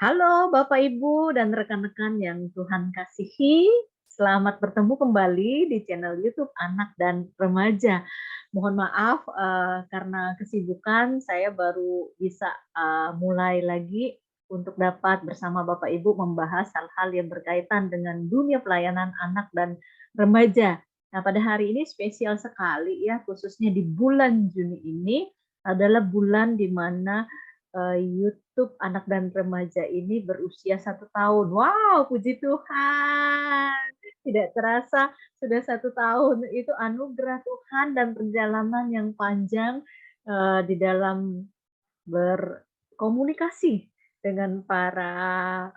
Halo Bapak Ibu dan rekan-rekan yang Tuhan kasihi, selamat bertemu kembali di channel YouTube Anak dan Remaja. Mohon maaf karena kesibukan saya baru bisa mulai lagi untuk dapat bersama Bapak Ibu membahas hal-hal yang berkaitan dengan dunia pelayanan anak dan remaja. Nah, pada hari ini spesial sekali ya, khususnya di bulan Juni ini adalah bulan di mana YouTube Anak dan Remaja ini berusia 1 tahun. Wow, puji Tuhan. Tidak terasa sudah 1 tahun. Itu anugerah Tuhan dan perjalanan yang panjang di dalam berkomunikasi dengan para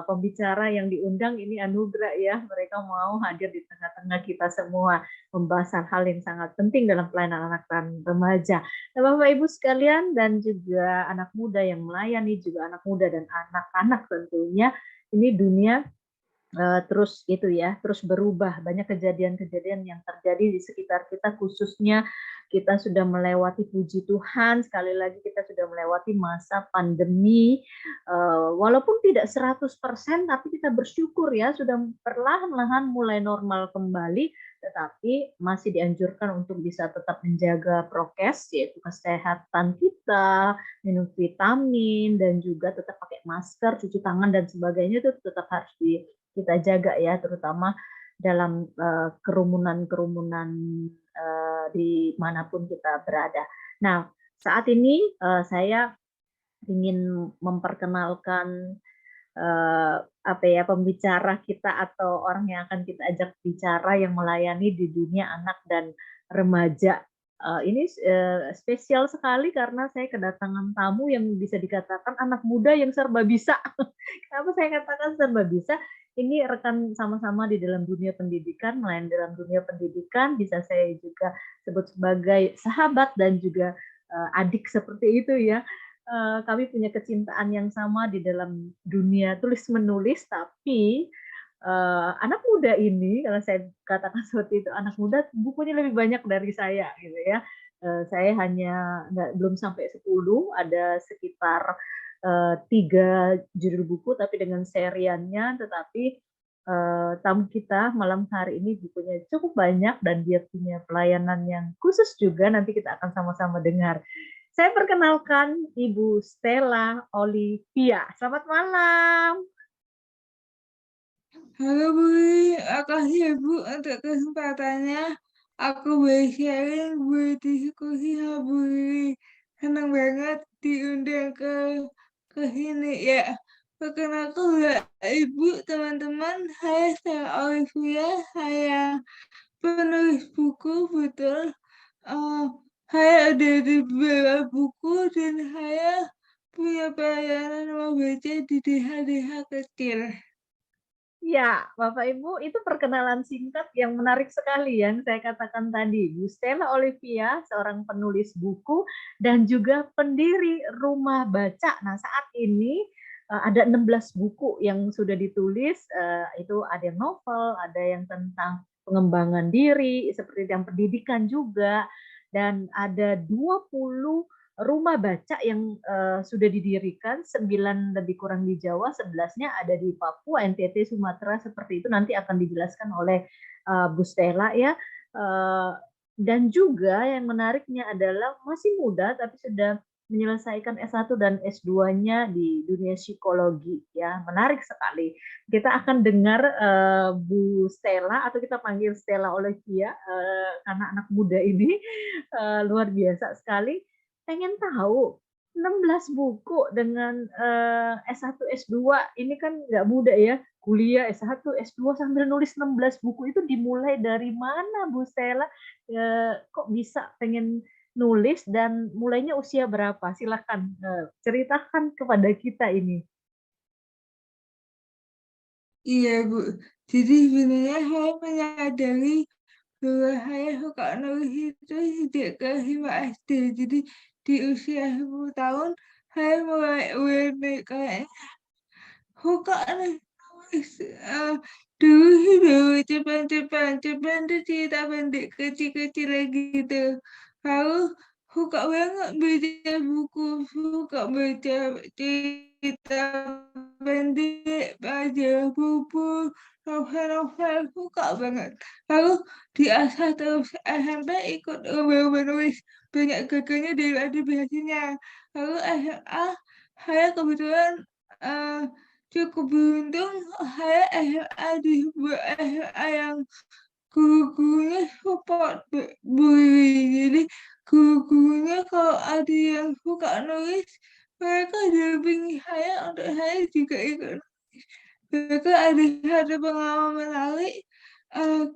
pembicara yang diundang. Ini anugerah ya, mereka mau hadir di tengah-tengah kita semua, membahas hal-hal yang sangat penting dalam pelayanan anak dan remaja. Nah, Bapak Ibu sekalian dan juga anak muda yang melayani, juga anak muda dan anak-anak tentunya, ini dunia terus itu ya, terus berubah. Banyak kejadian-kejadian yang terjadi di sekitar kita, khususnya kita sudah melewati, puji Tuhan, sekali lagi kita sudah melewati masa pandemi, walaupun tidak 100%, tapi kita bersyukur ya, sudah perlahan-lahan mulai normal kembali, tetapi masih dianjurkan untuk bisa tetap menjaga prokes, yaitu kesehatan kita, minum vitamin, dan juga tetap pakai masker, cuci tangan, dan sebagainya itu tetap harus kita jaga ya, terutama dalam kerumunan-kerumunan di manapun kita berada. Nah, saat ini saya ingin memperkenalkan pembicara kita atau orang yang akan kita ajak bicara yang melayani di dunia anak dan remaja. Ini spesial sekali karena saya kedatangan tamu yang bisa dikatakan anak muda yang serba bisa. Kenapa saya katakan serba bisa? Ini rekan sama-sama di dalam dunia pendidikan, melayani dalam dunia pendidikan, bisa saya juga sebut sebagai sahabat dan juga adik seperti itu ya. Kami punya kecintaan yang sama di dalam dunia tulis menulis, tapi anak muda ini, kalau saya katakan seperti itu, anak muda bukunya lebih banyak dari saya gitu ya. Saya hanya belum sampai 10, ada sekitar 3 judul buku, tapi dengan seriannya. Tetapi tamu kita malam hari ini bukunya cukup banyak dan dia punya pelayanan yang khusus juga, nanti kita akan sama-sama dengar. Saya perkenalkan Ibu Stella Olivia. Selamat malam. Halo Bu, makasih ya Bu untuk kesempatannya. Aku boleh sharing, boleh diskusi sama Bu Riri. Senang banget diundang ke sini ya. Perkenalkan Mbak Ibu, teman-teman. Saya Stella Olivia, saya penulis buku, betul. Eh, saya ada di beberapa buku dan saya punya pelayanan membaca di desa-desa kecil. Ya, Bapak Ibu, itu perkenalan singkat yang menarik sekali yang saya katakan tadi. Bu Stella Olivia, seorang penulis buku dan juga pendiri Rumah Baca. Nah, saat ini ada 16 buku yang sudah ditulis, itu ada yang novel, ada yang tentang pengembangan diri, seperti yang pendidikan juga, dan ada 20 rumah baca yang sudah didirikan, 9 lebih kurang di Jawa, 11-nya ada di Papua, NTT, Sumatera, seperti itu nanti akan dijelaskan oleh Bu Stella ya. Dan juga yang menariknya adalah masih muda tapi sudah menyelesaikan S1 dan S2-nya di dunia psikologi ya. Menarik sekali. Kita akan dengar Bu Stella atau kita panggil Stella Olivia karena anak muda ini luar biasa sekali. Pengen tahu 16 buku dengan S1, S2 ini kan nggak mudah ya, kuliah S1, S2 sambil nulis 16 buku itu dimulai dari mana Bu Stella? Kok bisa pengen nulis dan mulainya usia berapa? Silakan ceritakan kepada kita ini. Iya Bu, jadi sebenarnya saya menyadari bahwa saya suka nulis itu sejak kelas 5 SD. Jadi di usia 10 tahun saya mulai kayak suka nulis. Dulu sih dulu cepat-cepat, cepat itu cerita pendek kecil-kecil lagi gitu. Lalu suka banget baca buku, suka baca cerita pendek, baca buku, novel-novel, suka banget. Lalu diasah terus SMP ikut lomba menulis banyak gagalnya daripada biasanya. Lalu SMA saya kebetulan eh, cukup beruntung, saya SMA di sebuah SMA yang guru-gurunya support bully. Jadi guru-gurunya kalau ada yang suka nulis, mereka dampingi saya untuk saya juga ikut. Mereka ada satu pengalaman menarik.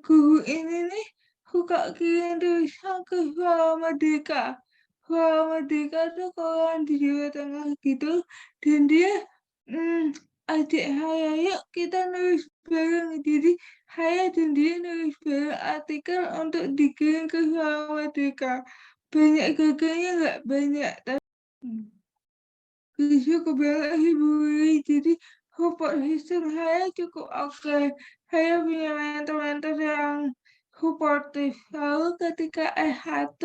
Guru ini nih suka kirim tulisan ke Suara Merdeka. Suara Merdeka tuh koran di Jawa Tengah gitu, dan dia ajak saya, yuk kita nulis bareng. Jadi saya dan dia nulis bareng artikel untuk dikirim ke Suara Merdeka. Banyak gagalnya nggak banyak, tapi cukup banget hiburan. Jadi support system saya cukup oke. Saya punya mentor-mentor yang suportif. Lalu ketika S1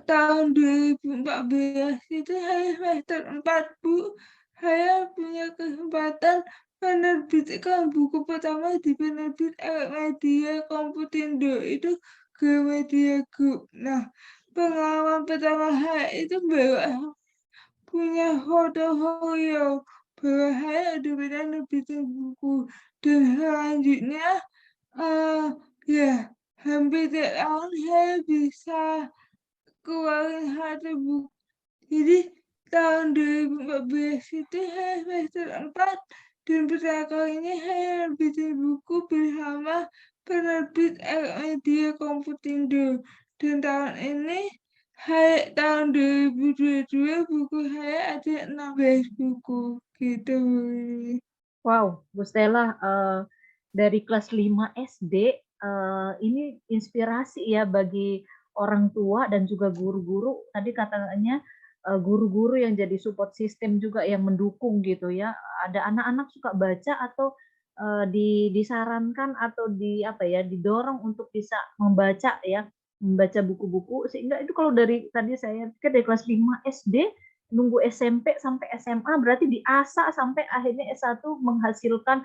tahun 2014 itu saya semester 4, Bu. Saya punya kesempatan menerbitkan buku pertama di penerbit Media Komputindo, itu Gramedia Group. Nah, pengalaman pertama saya itu baru punya portofolio bahwa saya udah pernah nerbitin buku, dan selanjutnya ya hampir tiap tahun saya bisa keluarin satu buku. Jadi tahun 2014 itu saya semester 4, dan pertama kalinya saya nerbitin buku bersama penerbit Media Komputindo. Dan tahun ini tahun 2022 buku saya ada 16 buku gitu. Wow, Bu Stella, dari kelas 5 SD, ini inspirasi ya bagi orang tua dan juga guru-guru. Tadi katanya, guru-guru yang jadi support system juga yang mendukung gitu ya. Ada anak-anak suka baca atau, disarankan atau apa ya, didorong untuk bisa membaca ya, membaca buku-buku sehingga itu kalau dari tadi saya pikir dari kelas 5 SD nunggu SMP sampai SMA berarti diasah sampai akhirnya S1 menghasilkan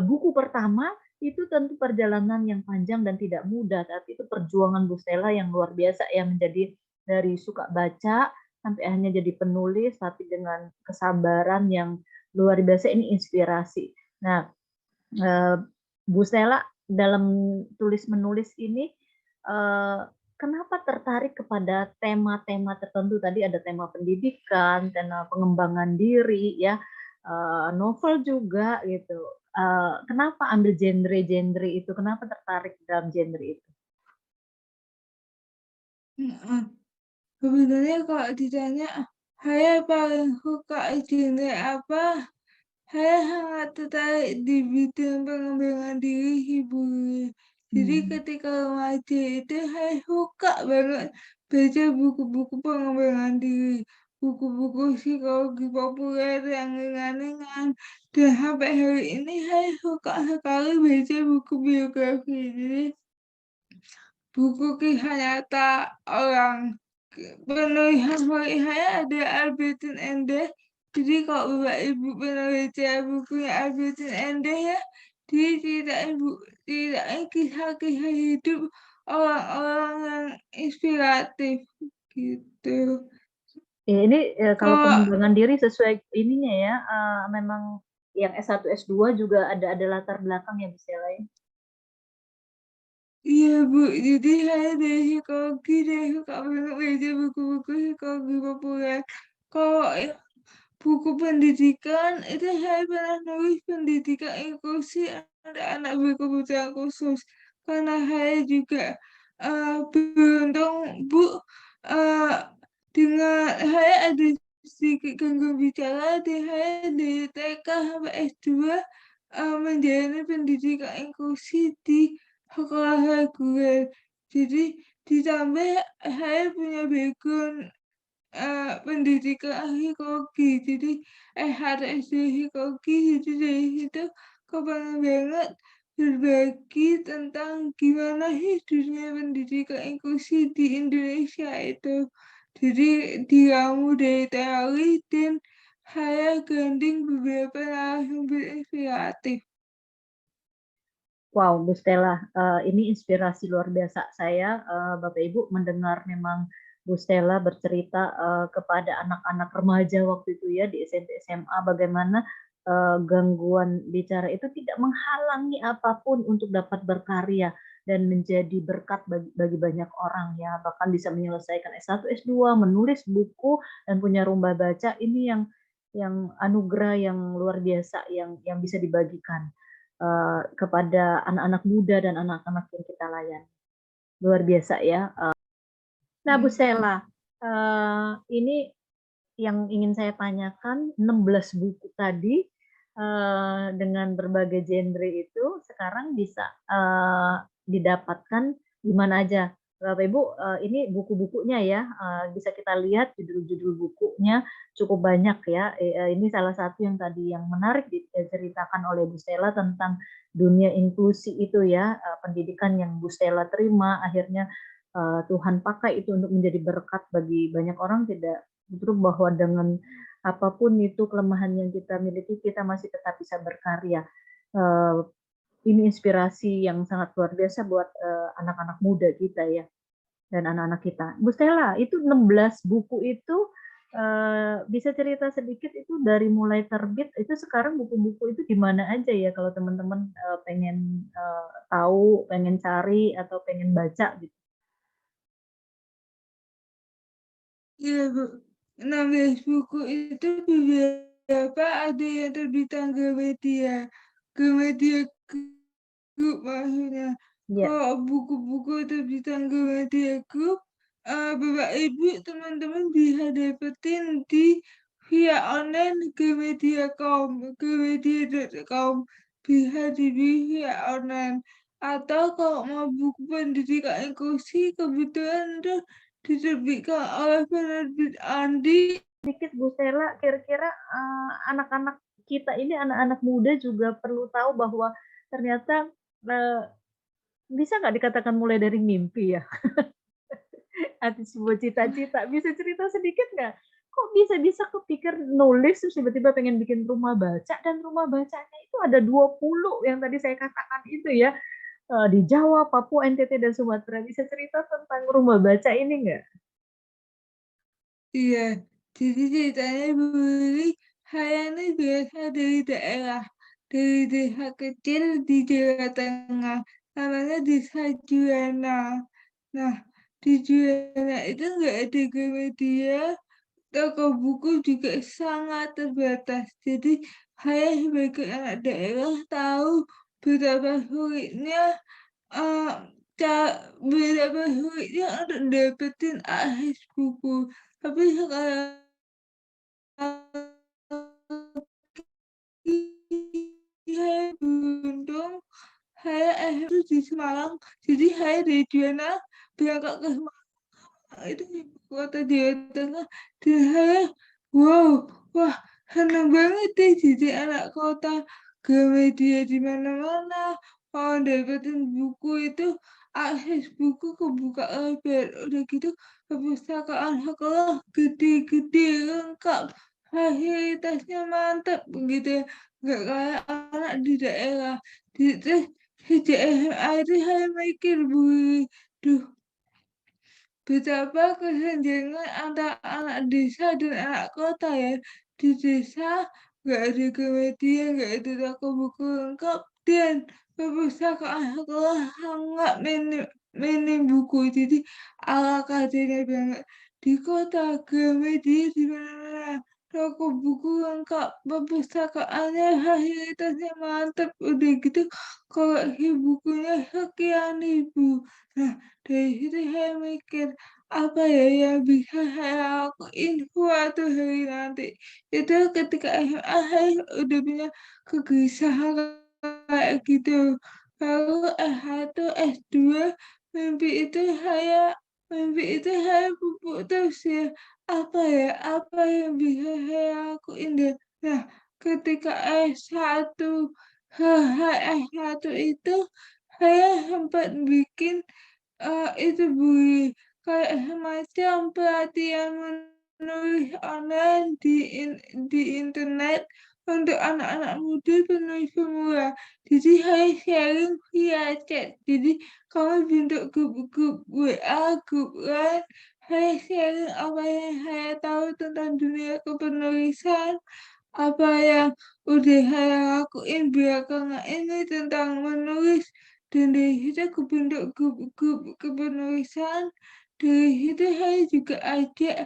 buku pertama, itu tentu perjalanan yang panjang dan tidak mudah, tapi itu perjuangan Bu Stella yang luar biasa ya, menjadi dari suka baca sampai akhirnya jadi penulis, tapi dengan kesabaran yang luar biasa, ini inspirasi. Nah, Bu Stella dalam tulis menulis ini kenapa tertarik kepada tema-tema tertentu? Tadi ada tema pendidikan, tema pengembangan diri, ya, novel juga gitu. Kenapa ambil genre-genre itu? Kenapa tertarik dalam genre itu? Sebenarnya kalau ditanya saya paling suka genre apa, saya sangat tertarik di bidang pengembangan diri hiburan. Jadi Hmm. ketika remaja itu saya suka banget baca buku-buku pengembangan diri, buku-buku psikologi populer yang ringan-ringan, dan sampai hari ini saya suka sekali baca buku biografi. Jadi buku kisah nyata orang penulis favorit saya ada Albertine Endes. Jadi kalau Bapak Ibu pernah baca bukunya Albertine Endes ya, dia ceritain kisah-kisah hidup orang-orang yang inspiratif gitu. Ini kalau Kalau pengembangan diri sesuai ininya ya, memang yang S1, S2 juga ada latar belakang ya, Bu Stella ya? iya Bu, jadi saya dari psikologi, dari suka banget baca buku-buku psikologi populer. Kalau buku pendidikan itu saya pernah nulis pendidikan inklusi anak-anak berkebutuhan khusus, karena saya juga beruntung Bu, eh, dengan saya ada sedikit gangguan bicara, dan saya dari TK sampai S2 menjalani pendidikan inklusi di sekolah reguler. Jadi ditambah saya punya background pendidikan psikologi, jadi S1 S2 psikologi, jadi dari situ kepengen banget berbagi tentang gimana sih dunia pendidikan inklusi di Indonesia itu. Jadi diramu dari teori dan saya gandeng beberapa narasumber inspiratif. Wow, Bu Stella, ini inspirasi luar biasa saya, Bapak Ibu, mendengar memang Bu Stella bercerita kepada anak-anak remaja waktu itu ya di SMP SMA bagaimana gangguan bicara itu tidak menghalangi apapun untuk dapat berkarya dan menjadi berkat bagi banyak orang ya, bahkan bisa menyelesaikan S1, S2, menulis buku dan punya rumah baca. Ini yang anugerah yang luar biasa yang bisa dibagikan kepada anak-anak muda dan anak-anak yang kita layani. Luar biasa ya. Nah, Bu Stella, ini yang ingin saya tanyakan, 16 buku tadi dengan berbagai genre itu sekarang bisa didapatkan di mana aja. Bapak Ibu, ini buku-bukunya ya, bisa kita lihat judul-judul bukunya cukup banyak ya. Ini salah satu yang tadi yang menarik diceritakan oleh Bu Stella tentang dunia inklusi itu ya, pendidikan yang Bu Stella terima, akhirnya Tuhan pakai itu untuk menjadi berkat bagi banyak orang, tidak justru bahwa dengan apapun itu kelemahan yang kita miliki, kita masih tetap bisa berkarya. Ini inspirasi yang sangat luar biasa buat anak-anak muda kita ya, dan anak-anak kita. Bu Stella, itu 16 buku itu bisa cerita sedikit itu dari mulai terbit, itu sekarang buku-buku itu di mana aja ya kalau teman-teman pengen tahu, pengen cari, atau pengen baca gitu. Iya, Bu. Nah, buku itu beberapa ada yang terbitan Gramedia Group maksudnya. Ya, Kalau buku-buku terbitan Gramedia Group, Bapak Ibu teman-teman bisa dapetin di via online Gramedia.com, bisa dibeli via online. Atau kalau mau buku pendidikan inklusi, kebetulan tuh diterbitkan oleh penerbit Andi. sedikit Bu Stella, kira-kira anak-anak kita ini, anak-anak muda juga perlu tahu bahwa ternyata bisa nggak dikatakan mulai dari mimpi ya, atau sebuah cita-cita. Bisa cerita sedikit nggak? Kok bisa-bisa kepikir nulis terus tiba-tiba pengen bikin rumah baca, dan rumah bacanya itu ada 20 yang tadi saya katakan itu ya, di Jawa, Papua, NTT, dan Sumatera. Bisa cerita tentang rumah baca ini nggak? Iya, jadi ceritanya Budi saya ini biasa dari desa kecil di Jawa Tengah, namanya Desa Juwana. Nah, di Juwana itu nggak ada Gramedia, toko buku juga sangat terbatas. Jadi saya sebagai anak daerah tahu betapa sulitnya eh, betapa sulitnya untuk dapetin akses buku. Tapi sekarang saya beruntung, saya itu di Semarang, jadi saya dari Juwana berangkat ke Semarang, itu ibu kota Jawa Tengah, dan saya, wow, wah, senang banget deh jadi anak kota, Gramedia di mana-mana, mau dapetin buku itu, akses buku kebuka lebar, udah gitu perpustakaan sekolah gede-gede lengkap, fasilitasnya mantap begitu ya, nggak kayak anak di daerah. Terus sejak SMA itu saya mikir, Bu, duh, betapa kesenjangan antara anak desa dan anak kota ya. Di desa nggak ada Gramedia, nggak ada toko buku lengkap, dan perpustakaan sekolah sangat minim buku. Jadi ala kadarnya banget. Di kota Gramedia di mana-mana, toko buku lengkap, perpustakaannya fasilitasnya mantap. Udah gitu koleksi bukunya sekian ribu. Nah, dari situ saya mikir, apa ya yang bisa saya lakuin suatu hari nanti. Itu ketika SMA saya udah punya kegelisahan kayak gitu. Lalu S1, S2, mimpi itu saya mimpi itu saya pupuk terus ya. Apa yang bisa saya lakuin deh. Nah, ketika S1 H1 itu saya sempat bikin itu Bu, kayak semacam pelatihan menulis online di internet untuk anak-anak muda penulis pemula. Jadi saya sharing via chat. Jadi kami bentuk grup-grup WA, grup LINE. Saya sharing apa yang saya tahu tentang dunia kepenulisan, apa yang udah saya lakuin belakangan ini tentang menulis, dan dari situ aku bentuk grup-grup kepenulisan. Dari situ saya juga ajak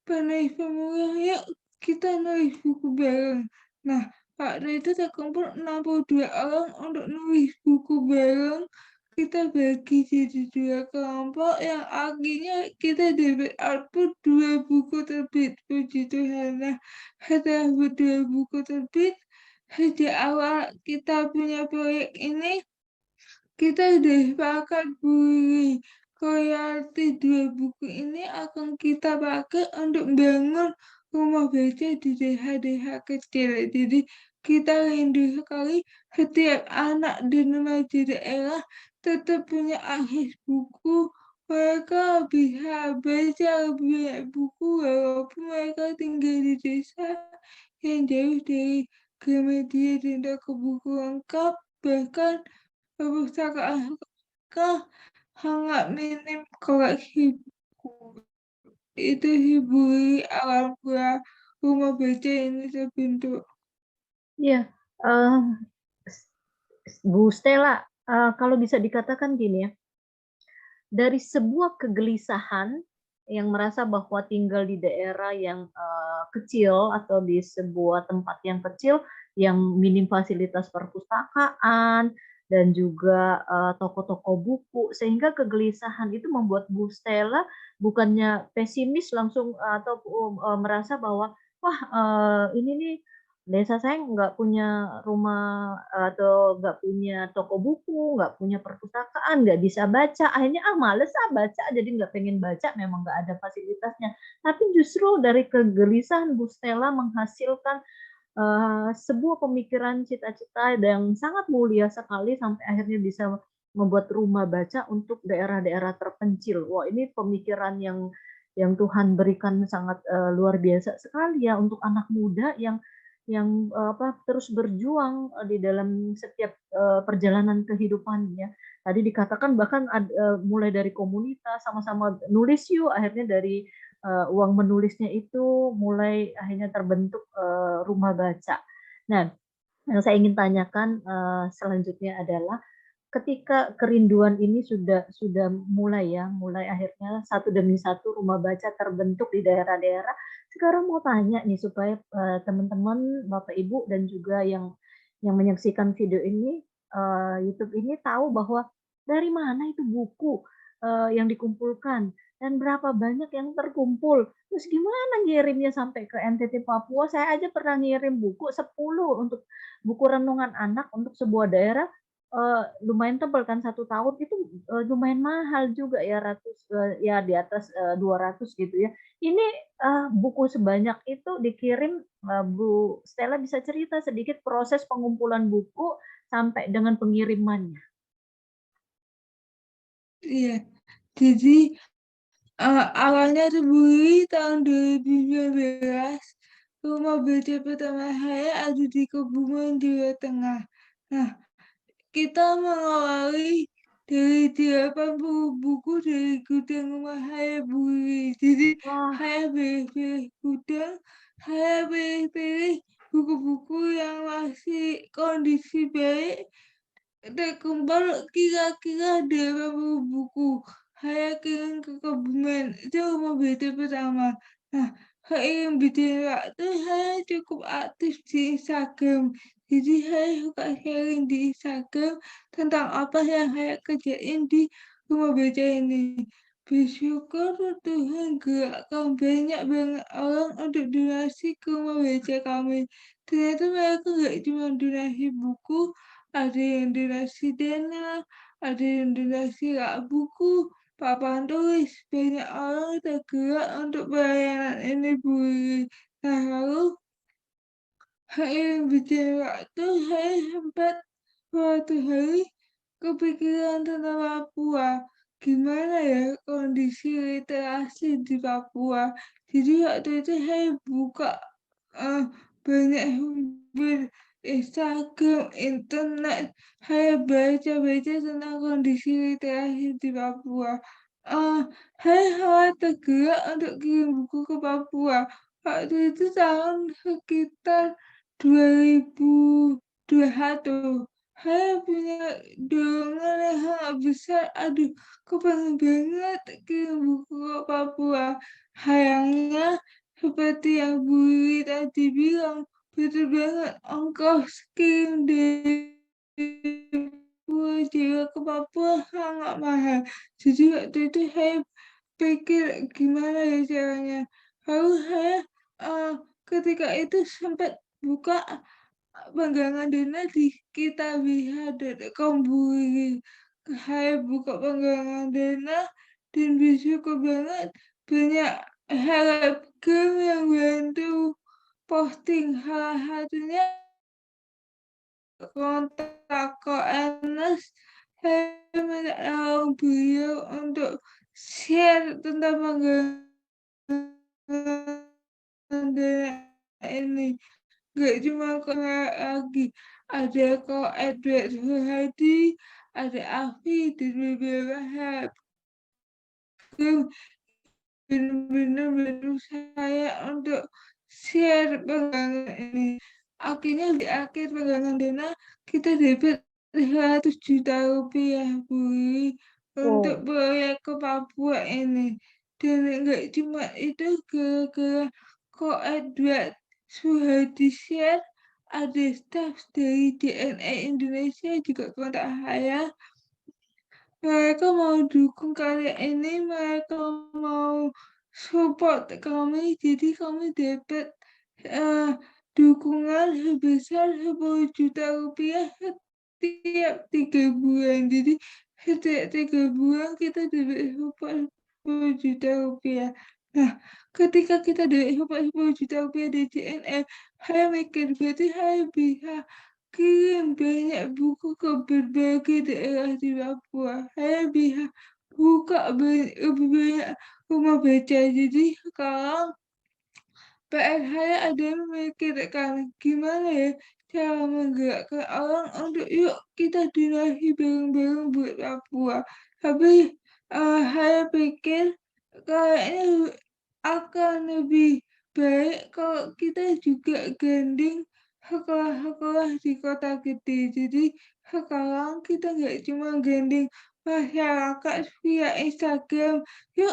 penulis pemula, yuk kita nulis buku bareng. Nah, waktu itu terkumpul 62 orang untuk nulis buku bareng. Kita bagi jadi 2 kelompok yang akhirnya kita dapat output 2 buku terbit. Puji Tuhan. Nah, setelah 2 buku terbit, sejak awal kita punya proyek ini, kita udah sepakat beli royalti 2 buku ini akan kita pakai untuk bangun rumah baca di desa-desa kecil. Jadi kita rindu sekali setiap anak dan remaja daerah tetap punya akses buku. Mereka bisa baca banyak buku walaupun mereka tinggal di desa yang jauh dari Gramedia dan toko buku lengkap. Bahkan perpustakaan mereka sangat minim koleksi buku. Itu hiburi alam gua rumah baca ini terbentuk. Iya, Bu Stella, kalau bisa dikatakan gini ya, dari sebuah kegelisahan yang merasa bahwa tinggal di daerah yang kecil atau di sebuah tempat yang kecil yang minim fasilitas perpustakaan dan juga toko-toko buku, sehingga kegelisahan itu membuat Bu Stella bukannya pesimis langsung atau merasa bahwa wah ini nih desa saya nggak punya rumah atau nggak punya toko buku, nggak punya perpustakaan, nggak bisa baca. Akhirnya males baca, jadi nggak pengen baca, memang nggak ada fasilitasnya. Tapi justru dari kegelisahan Bu Stella menghasilkan sebuah pemikiran cita-cita yang sangat mulia sekali sampai akhirnya bisa membuat rumah baca untuk daerah-daerah terpencil. Wah, ini pemikiran yang Tuhan berikan sangat luar biasa sekali ya untuk anak muda yang terus berjuang di dalam setiap perjalanan kehidupannya. Tadi dikatakan bahkan mulai dari komunitas sama-sama nulis yuk, akhirnya dari uang menulisnya itu mulai akhirnya terbentuk rumah baca. Nah, yang saya ingin tanyakan selanjutnya adalah ketika kerinduan ini sudah mulai akhirnya satu demi satu rumah baca terbentuk di daerah-daerah. Sekarang mau tanya nih supaya teman-teman, Bapak Ibu dan juga yang menyaksikan video ini YouTube ini tahu bahwa dari mana itu buku yang dikumpulkan dan berapa banyak yang terkumpul. Terus gimana ngirimnya sampai ke NTT Papua? Saya aja pernah ngirim buku 10 untuk buku renungan anak untuk sebuah daerah. Lumayan tebal kan 1 tahun itu, lumayan mahal juga ya ya di atas, 200 gitu ya. Ini, buku sebanyak itu dikirim, Bu Stella bisa cerita sedikit proses pengumpulan buku sampai dengan pengirimannya? Iya, jadi awalnya Februari tahun 2019, rumah baca pertama saya ada di Kebumen, Jawa Tengah. Nah, kita mengawali dari 80 buku dari gudang rumah saya Buri. Jadi Wah, saya pilih-pilih gudang, saya pilih-pilih buku-buku yang masih kondisi baik, terkumpul kira-kira 80 buku. Saya kirim ke Kebumen, itu rumah baca pertama. Nah, seiring berjalan waktu, saya cukup aktif di Instagram. Jadi saya suka sharing di Instagram tentang apa yang saya kerjain di rumah baca ini. Bersyukur Tuhan gerakkan banyak banget orang untuk donasi ke rumah baca kami. Ternyata mereka gak cuma donasi buku, ada yang donasi dana, ada yang donasi rak buku, papan tulis. Banyak orang tergerak untuk pelayanan ini, Bu. Nah, lalu seiring berjalan waktu, saya sempat suatu hari kepikiran tentang Papua. Gimana ya kondisi literasi di Papua. Jadi waktu itu saya buka banyak Instagram, internet, saya baca-baca tentang kondisi literasi di Papua. Eh, saya sangat tergerak untuk kirim buku ke Papua. Waktu itu tahun sekitar 2021. Saya punya dorongan yang sangat besar. Aduh, aku pengen banget kirim buku ke Papua. Sayangnya, seperti yang Bu Wiwi tadi bilang, betul banget ongkos kirim dari Pulau Jawa ke Papua sangat mahal. Jadi waktu itu saya pikir gimana ya caranya. Lalu saya eh, ketika itu sempat buka penggalangan dana di kitabisa.com. Saya buka penggalangan dana dan bersyukur banget banyak selebgram yang bantu posting. Salah satunya kontak ke Ernest, saya minta tolong beliau untuk share tentang penggalangan dana ini. Gak cuma Korea lagi, ada kok Edward Suhadi, ada Afi, dan beberapa selebgram benar-benar bantu saya untuk share penggalangan ini. Akhirnya di akhir penggalangan dana kita dapat 100 juta rupiah, Bu, untuk Wow. proyek ke Papua ini. Dan enggak cuma itu, gara-gara kok Edward Suhadi share, ada staff dari DNA Indonesia juga kontak saya. Mereka mau dukung karya ini, mereka mau support kami, jadi kami dapat dukungan sebesar 10 juta rupiah setiap 3 bulan. Jadi setiap 3 bulan kita dapat support 10 juta rupiah. Nah, ketika kita dapat support 10 juta rupiah dari JNF, saya mikir berarti saya bisa kirim banyak buku ke berbagai daerah di Papua. Saya bisa buka lebih banyak rumah baca. Jadi sekarang PR saya adalah memikirkan gimana ya cara menggerakkan orang untuk yuk kita donasi bareng-bareng buat Papua. Tapi saya pikir kayaknya akan lebih baik kalau kita juga gandeng sekolah-sekolah di kota gede. Jadi sekarang kita nggak cuma gandeng masyarakat via Instagram, yuk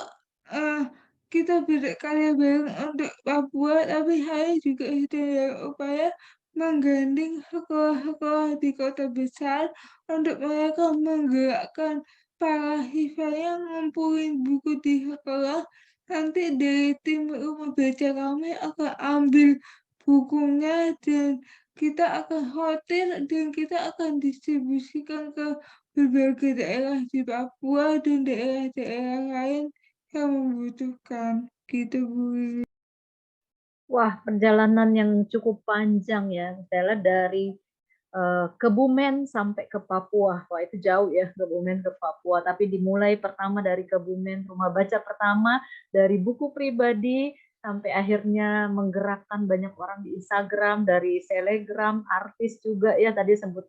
kita berkarya bareng untuk Papua, tapi saya juga sedang upaya menggandeng sekolah-sekolah di kota besar untuk mereka menggerakkan para siswa yang ngumpulin buku di sekolah. Nanti dari tim rumah baca kami akan ambil bukunya dan kita akan hotel dan kita akan distribusikan ke berbagai daerah di Papua dan daerah-daerah lain yang membutuhkan gitu, Bu. Wah, perjalanan yang cukup panjang ya, Stella, dari Kebumen sampai ke Papua. Wah, itu jauh ya, Kebumen ke Papua. Tapi dimulai pertama dari Kebumen, rumah baca pertama, dari buku pribadi, sampai akhirnya menggerakkan banyak orang di Instagram, dari Telegram, artis juga ya, tadi sebut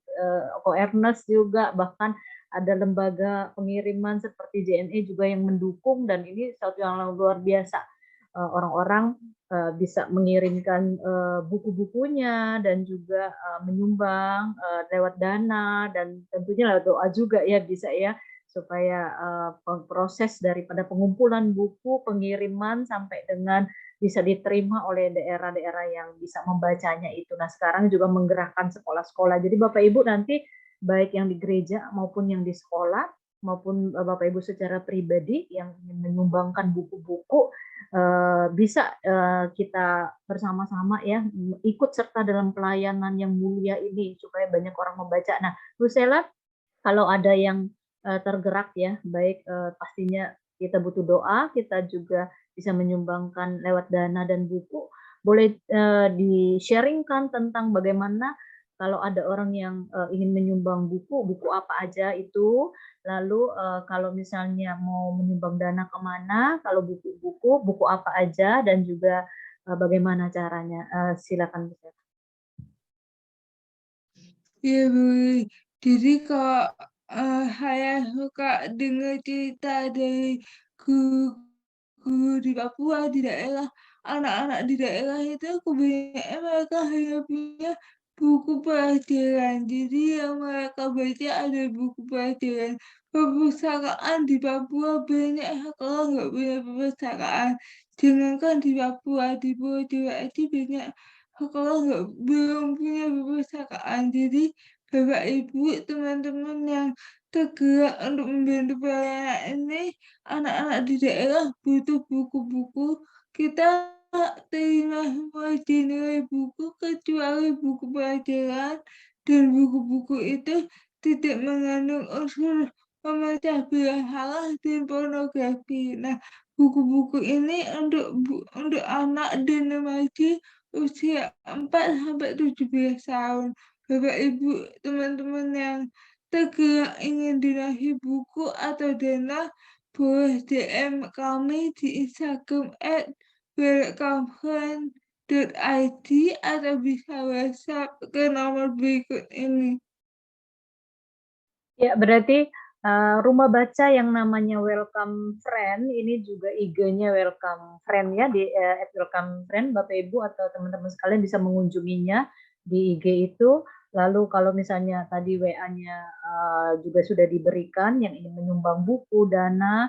Ko Ernest juga, bahkan ada lembaga pengiriman seperti JNE juga yang mendukung, dan ini suatu yang luar biasa. Orang-orang bisa mengirimkan buku-bukunya dan juga menyumbang lewat dana, dan tentunya lewat doa juga ya, bisa ya, supaya proses daripada pengumpulan buku, pengiriman sampai dengan bisa diterima oleh daerah-daerah yang bisa membacanya itu. Nah, sekarang juga menggerakkan sekolah-sekolah. Jadi Bapak Ibu nanti baik yang di gereja maupun yang di sekolah, maupun Bapak Ibu secara pribadi yang ingin menyumbangkan buku-buku, bisa kita bersama-sama ya ikut serta dalam pelayanan yang mulia ini supaya banyak orang membaca. Nah, Bu Sela, kalau ada yang tergerak ya, baik pastinya kita butuh doa, kita juga bisa menyumbangkan lewat dana dan buku. Boleh di-sharingkan tentang bagaimana kalau ada orang yang ingin menyumbang buku, buku apa aja itu, lalu kalau misalnya mau menyumbang dana kemana, kalau buku-buku, buku apa aja, dan juga bagaimana caranya. Silakan Bu. Iya, Bu. Jadi kalau saya suka dengar cerita dari guru di Papua, di daerah, anak-anak di daerah itu kebanyakan mereka hanya punya buku pelajaran. Jadi yang mereka baca ada buku pelajaran. Perpustakaan di Papua banyak kalau nggak punya perpustakaan. Jangankan di Papua, di Pulau Jawa itu banyak kalau nggak belum punya perpustakaan. Jadi Bapak Ibu, teman-teman yang tergerak untuk membantu pelayanan ini, anak-anak di daerah butuh buku-buku. Kita terima semua jenis buku kecuali buku pelajaran, dan buku-buku itu tidak mengandung unsur memecah belah salah dan pornografi. Nah, buku-buku ini untuk anak dan remaja usia 4 sampai 17 tahun. Bapak Ibu, teman-teman yang tergerak ingin donasi buku atau dana, boleh DM kami di Instagram @welcomefriend.id atau bisa WhatsApp ke nomor berikut ini. Ya, berarti rumah baca yang namanya Welcome Friend ini juga IG-nya Welcome Friend ya, di @welcome friend. Bapak Ibu atau teman-teman sekalian bisa mengunjunginya di IG itu. Lalu kalau misalnya tadi WA-nya juga sudah diberikan yang ingin menyumbang buku, dana,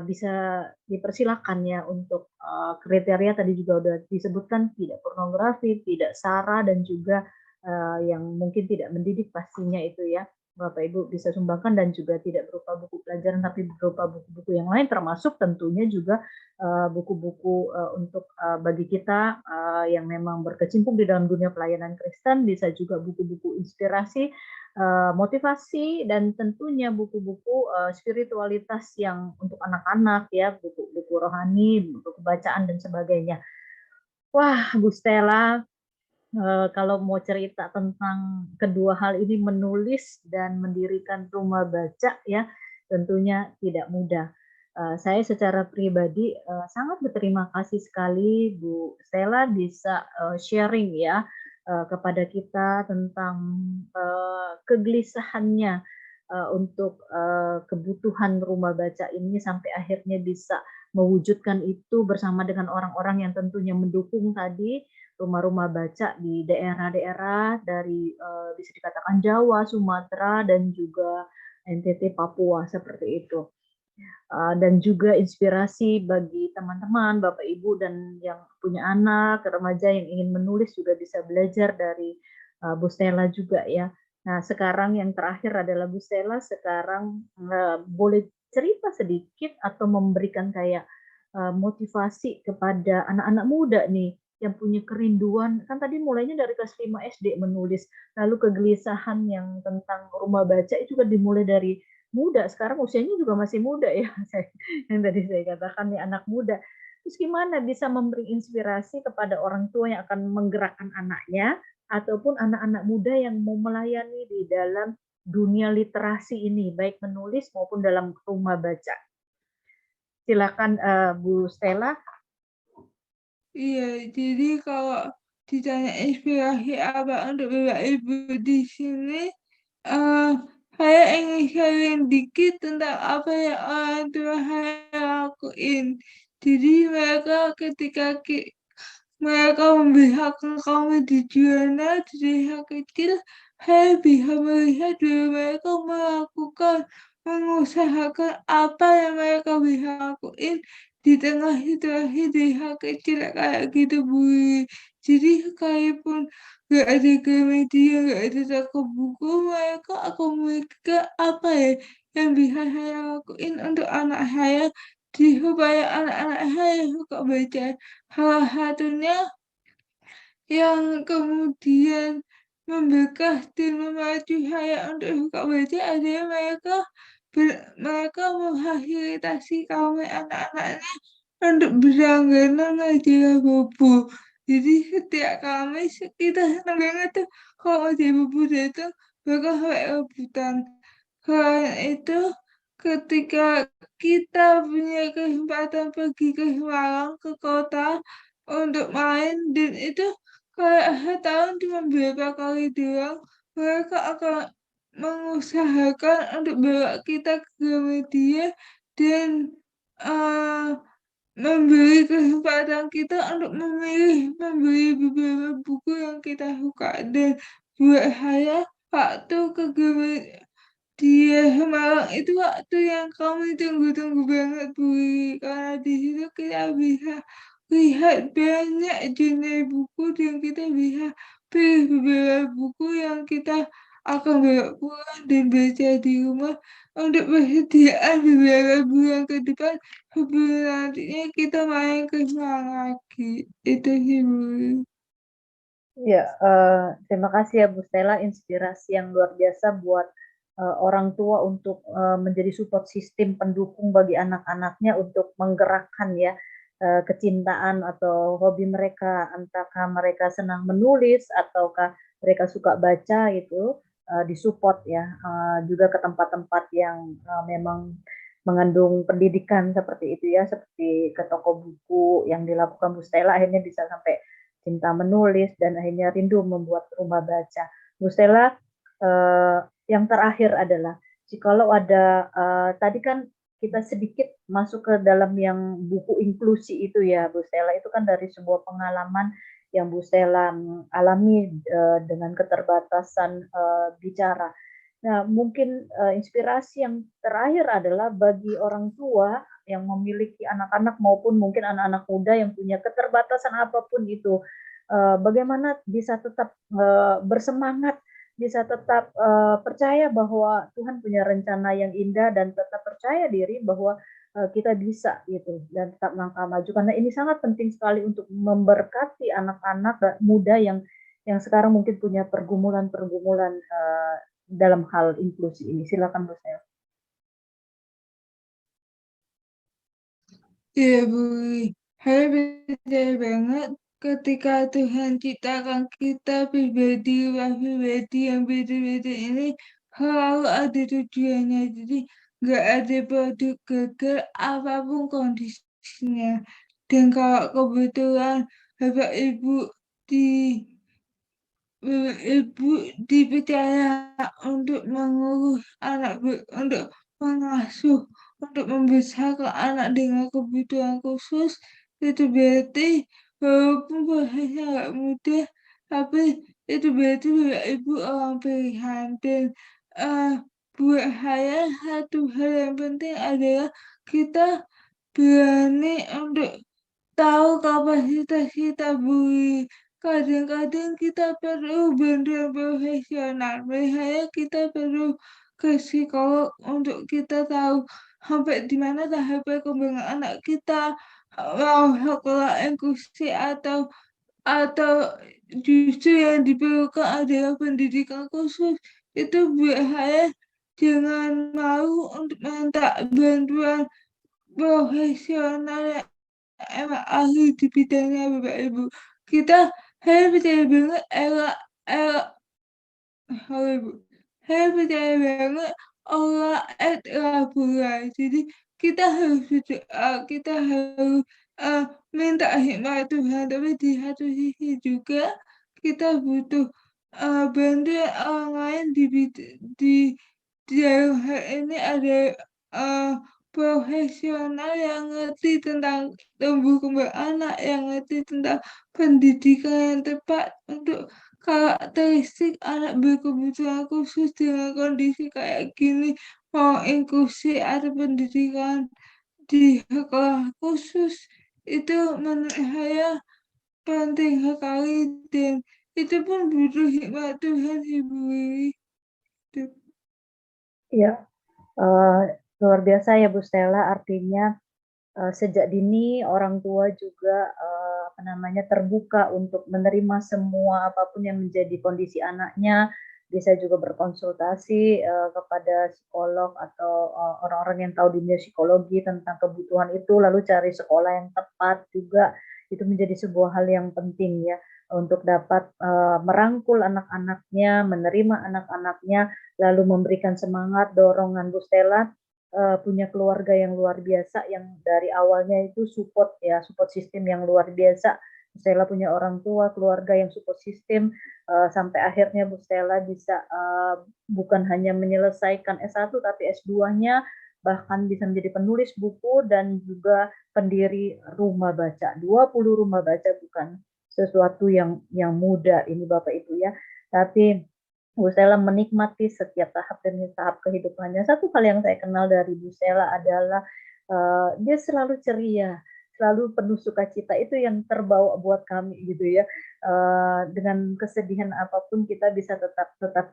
bisa dipersilakan ya untuk kriteria tadi juga udah disebutkan, tidak pornografi, tidak sara, dan juga yang mungkin tidak mendidik pastinya itu ya. Bapak Ibu bisa sumbangkan, dan juga tidak berupa buku pelajaran tapi berupa buku-buku yang lain, termasuk tentunya juga buku-buku untuk bagi kita yang memang berkecimpung di dalam dunia pelayanan Kristen, bisa juga buku-buku inspirasi, motivasi, dan tentunya buku-buku spiritualitas yang untuk anak-anak ya, buku-buku rohani, buku bacaan dan sebagainya. Wah, Bu Stella, kalau mau cerita tentang kedua hal ini, menulis dan mendirikan rumah baca ya, tentunya tidak mudah. Saya secara pribadi sangat berterima kasih sekali Bu Stella bisa sharing ya kepada kita tentang kegelisahannya untuk kebutuhan rumah baca ini sampai akhirnya bisa mewujudkan itu bersama dengan orang-orang yang tentunya mendukung tadi rumah-rumah baca di daerah-daerah dari bisa dikatakan Jawa, Sumatera, dan juga NTT, Papua seperti itu. Dan juga inspirasi bagi teman-teman, Bapak Ibu, dan yang punya anak, remaja yang ingin menulis juga bisa belajar dari Bu Stella juga ya. Nah, sekarang yang terakhir adalah Bu Stella sekarang boleh cerita sedikit atau memberikan kayak motivasi kepada anak-anak muda nih yang punya kerinduan, kan tadi mulainya dari kelas 5 SD menulis, lalu kegelisahan yang tentang rumah baca itu juga dimulai dari muda, sekarang usianya juga masih muda ya, yang tadi saya katakan nih anak muda. Terus gimana bisa memberi inspirasi kepada orang tua yang akan menggerakkan anaknya, ataupun anak-anak muda yang mau melayani di dalam dunia literasi ini, baik menulis maupun dalam rumah baca. Silakan Bu Stella. Iya, jadi kalau ditanya inspirasi apa untuk Bapak Ibu di sini, eh saya ingin sharing dikit tentang apa yang orang tua saya lakuin. Jadi mereka memberikan kami di Juana dari kecil, saya bisa melihat bahwa mereka mengusahakan apa yang mereka bisa lakuin di tengah situasi desa kecil kayak gitu, Bu. Jadi sekalipun gak ada Gramedia, gak ada toko buku, mereka akan memikirkan apa ya yang bisa saya lakuin untuk anak saya, supaya anak-anak saya suka baca. Salah satunya yang kemudian membekas dan memacu saya untuk suka baca adalah mereka memfasilitasi kami anak-anaknya untuk berlangganan majalah buku. Jadi setiap Kamis kita senang banget tuh kalau ada Ibu Bunda itu bakal sampai rebutan. Selain itu, ketika kita punya kesempatan pergi ke Semarang, ke kota untuk main, dan itu kayak setahun cuma beberapa kali doang, mereka akan mengusahakan untuk bawa kita ke media dan eh, memberi kesempatan kita untuk memilih membeli beberapa buku yang kita suka. Dan buat saya waktu ke dia Semarang itu waktu yang kami tunggu-tunggu banget, Bu, karena di situ kita bisa lihat banyak jenis buku dan kita bisa pilih beberapa buku yang kita akan bawa pulang dan baca di rumah untuk persediaan beberapa bulan ke depan sebelum nantinya kita main ke Semarang lagi. Itu sih, Bu. Ya, terima kasih ya Bu Stella, inspirasi yang luar biasa buat orang tua untuk menjadi support sistem pendukung bagi anak-anaknya untuk menggerakkan ya kecintaan atau hobi mereka, entahkah mereka senang menulis ataukah mereka suka baca itu disupport ya, juga ke tempat-tempat yang memang mengandung pendidikan seperti itu ya, seperti ke toko buku yang dilakukan Bu Stella akhirnya bisa sampai cinta menulis dan akhirnya rindu membuat rumah baca. Bu Stella, yang terakhir adalah jikalau ada tadi kan kita sedikit masuk ke dalam yang buku inklusi itu ya Bu Stella, itu kan dari sebuah pengalaman yang Bu Stella alami dengan keterbatasan bicara. Nah, mungkin inspirasi yang terakhir adalah bagi orang tua yang memiliki anak-anak maupun mungkin anak-anak muda yang punya keterbatasan apapun itu, bagaimana bisa tetap bersemangat, bisa tetap percaya bahwa Tuhan punya rencana yang indah dan tetap percaya diri bahwa kita bisa gitu dan tetap langkah maju karena ini sangat penting sekali untuk memberkati anak-anak muda yang sekarang mungkin punya pergumulan-pergumulan dalam hal inklusi ini. Silakan Bu Sel. Iya, Bu. Saya percaya banget ketika Tuhan ciptakan kita pribadi yang beda-beda ini selalu ada tujuannya. Jadi nggak ada produk gagal apapun kondisinya. Dan kalau kebetulan Bapak Ibu di Ibu dipercaya untuk mengurus anak, untuk mengasuh, untuk membesarkan anak dengan kebutuhan khusus, itu berarti walaupun prosesnya nggak mudah, tapi itu berarti Bapak Ibu orang pilihan. Dan eh, buat saya satu hal yang penting adalah kita berani untuk tahu kapasitas kita, Bu. Kadang-kadang kita perlu bantuan profesional, misalnya kita perlu ke psikolog untuk kita tahu sampai di mana tahap perkembangan anak kita, mau sekolah inklusi atau justru yang diperlukan adalah pendidikan khusus. Itu buat saya jangan malu untuk minta bantuan profesional emang ahli di bidangnya, Bapak Ibu. Kita saya percaya banget era halo Ibu. Saya percaya banget Allah et labora. Jadi kita harus berdoa, kita harus minta hikmat Tuhan, tapi di satu sisi juga kita butuh bantuan orang lain di dalam hal ini ada uh, profesional yang ngerti tentang tumbuh kembang anak, yang ngerti tentang pendidikan yang tepat untuk karakteristik anak berkebutuhan khusus dengan kondisi kayak gini, mau inklusi atau pendidikan di sekolah khusus, itu menurut saya penting sekali dan itu pun butuh hikmat Tuhan, Ibu Wiwi. Ya, luar biasa ya Bu Stella, artinya sejak dini orang tua juga apa namanya terbuka untuk menerima semua apapun yang menjadi kondisi anaknya, bisa juga berkonsultasi kepada psikolog atau orang-orang yang tahu dunia psikologi tentang kebutuhan itu, lalu cari sekolah yang tepat juga Itu menjadi sebuah hal yang penting ya, untuk dapat, merangkul anak-anaknya, menerima anak-anaknya, lalu memberikan semangat, dorongan. Bu Stella, punya keluarga yang luar biasa yang dari awalnya itu support ya, support system yang luar biasa. Bu Stella punya orang tua, keluarga yang support system, sampai akhirnya Bu Stella bisa, bukan hanya menyelesaikan S1 tapi S2-nya, bahkan bisa menjadi penulis buku dan juga pendiri rumah baca. 20 rumah baca bukan sesuatu yang mudah ini Bapak Ibu ya. Tapi Bu Stella menikmati setiap tahap demi tahap kehidupannya. Satu hal yang saya kenal dari Bu Stella adalah, dia selalu ceria, selalu penuh sukacita, itu yang terbawa buat kami gitu ya. Dengan kesedihan apapun kita bisa tetap tetap,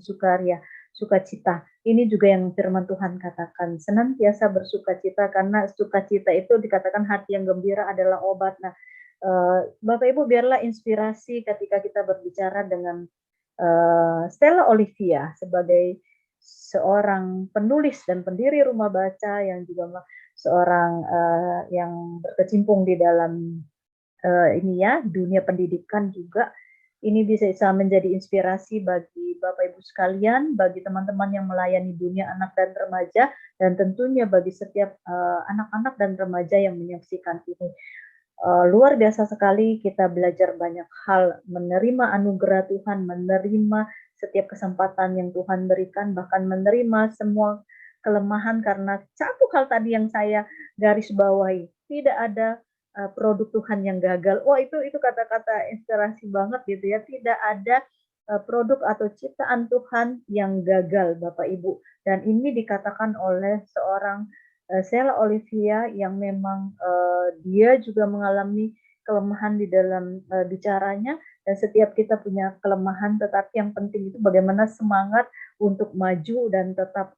sukaria, sukacita. Ini juga yang firman Tuhan katakan, senantiasa bersukacita karena sukacita itu dikatakan hati yang gembira adalah obat. Nah, Bapak Ibu biarlah inspirasi ketika kita berbicara dengan Stella Olivia sebagai seorang penulis dan pendiri rumah baca yang juga seorang, yang berkecimpung di dalam, ini ya, dunia pendidikan juga, ini bisa menjadi inspirasi bagi Bapak Ibu sekalian, bagi teman-teman yang melayani dunia anak dan remaja, dan tentunya bagi setiap, anak-anak dan remaja yang menyaksikan ini. Luar biasa sekali kita belajar banyak hal, menerima anugerah Tuhan, menerima setiap kesempatan yang Tuhan berikan, bahkan menerima semua kelemahan karena satu hal tadi yang saya garis bawahi, tidak ada, produk Tuhan yang gagal. Wah itu kata-kata inspirasi banget gitu ya, tidak ada, produk atau ciptaan Tuhan yang gagal Bapak Ibu, dan ini dikatakan oleh seorang Sheila Olivia yang memang, dia juga mengalami kelemahan di dalam, bicaranya dan setiap kita punya kelemahan, tetapi yang penting itu bagaimana semangat untuk maju dan tetap,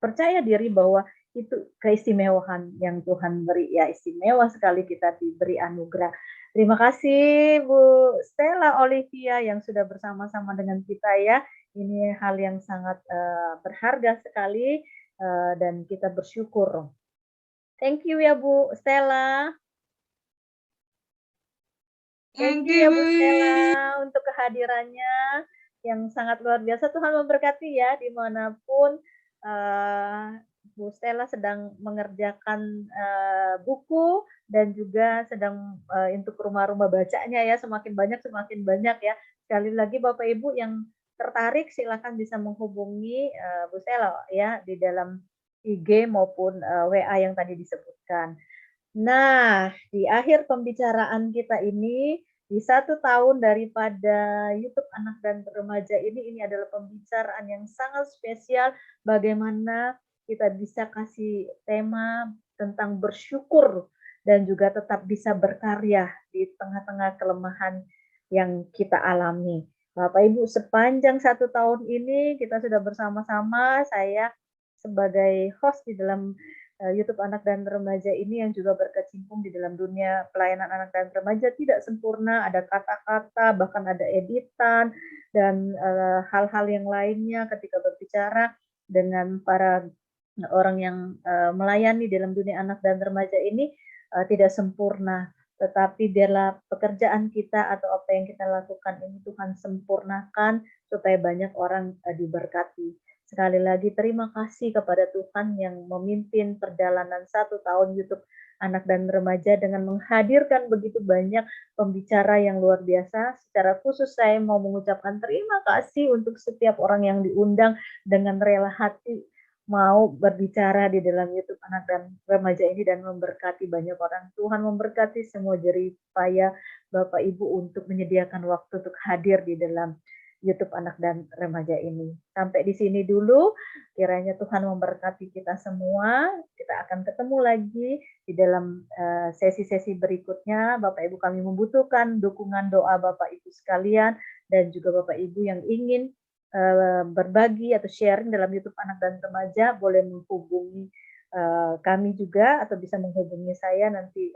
percaya diri bahwa itu keistimewaan yang Tuhan beri, ya istimewa sekali kita diberi anugerah. Terima kasih Bu Stella Olivia yang sudah bersama-sama dengan kita ya. Ini hal yang sangat, berharga sekali, dan kita bersyukur. Thank you ya Bu Stella. Thank Thank you you, ya Bu Bu. Stella untuk kehadirannya yang sangat luar biasa. Tuhan memberkati ya dimanapun Bu Stella sedang mengerjakan buku dan juga sedang untuk rumah-rumah bacanya ya semakin banyak ya. Sekali lagi Bapak Ibu yang tertarik silakan bisa menghubungi Bu Stella ya di dalam IG maupun WA yang tadi disebutkan. Nah, di akhir pembicaraan kita ini, di 1 tahun daripada YouTube Anak dan Remaja ini adalah pembicaraan yang sangat spesial bagaimana kita bisa kasih tema tentang bersyukur dan juga tetap bisa berkarya di tengah-tengah kelemahan yang kita alami. Bapak Ibu, sepanjang 1 tahun ini kita sudah bersama-sama, saya sebagai host di dalam YouTube Anak dan Remaja ini yang juga berkecimpung di dalam dunia pelayanan anak dan remaja tidak sempurna, ada kata-kata, bahkan ada editan dan hal-hal yang lainnya ketika berbicara dengan para orang yang melayani dalam dunia anak dan remaja ini tidak sempurna. Tetapi biarlah pekerjaan kita atau apa yang kita lakukan ini Tuhan sempurnakan supaya banyak orang diberkati. Sekali lagi terima kasih kepada Tuhan yang memimpin perjalanan 1 tahun YouTube Anak dan Remaja dengan menghadirkan begitu banyak pembicara yang luar biasa. Secara khusus saya mau mengucapkan terima kasih untuk setiap orang yang diundang dengan rela hati mau berbicara di dalam YouTube Anak dan Remaja ini dan memberkati banyak orang. Tuhan memberkati semua jerih payah Bapak Ibu untuk menyediakan waktu untuk hadir di dalam YouTube Anak dan Remaja ini. Sampai di sini dulu, kiranya Tuhan memberkati kita semua. Kita akan ketemu lagi di dalam sesi-sesi berikutnya. Bapak Ibu kami membutuhkan dukungan doa Bapak Ibu sekalian dan juga Bapak Ibu yang ingin berbagi atau sharing dalam YouTube Anak dan Remaja, boleh menghubungi kami juga atau bisa menghubungi saya nanti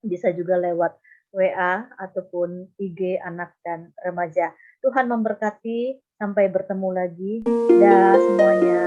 bisa juga lewat WA ataupun IG Anak dan Remaja. Tuhan memberkati, sampai bertemu lagi. Dah semuanya.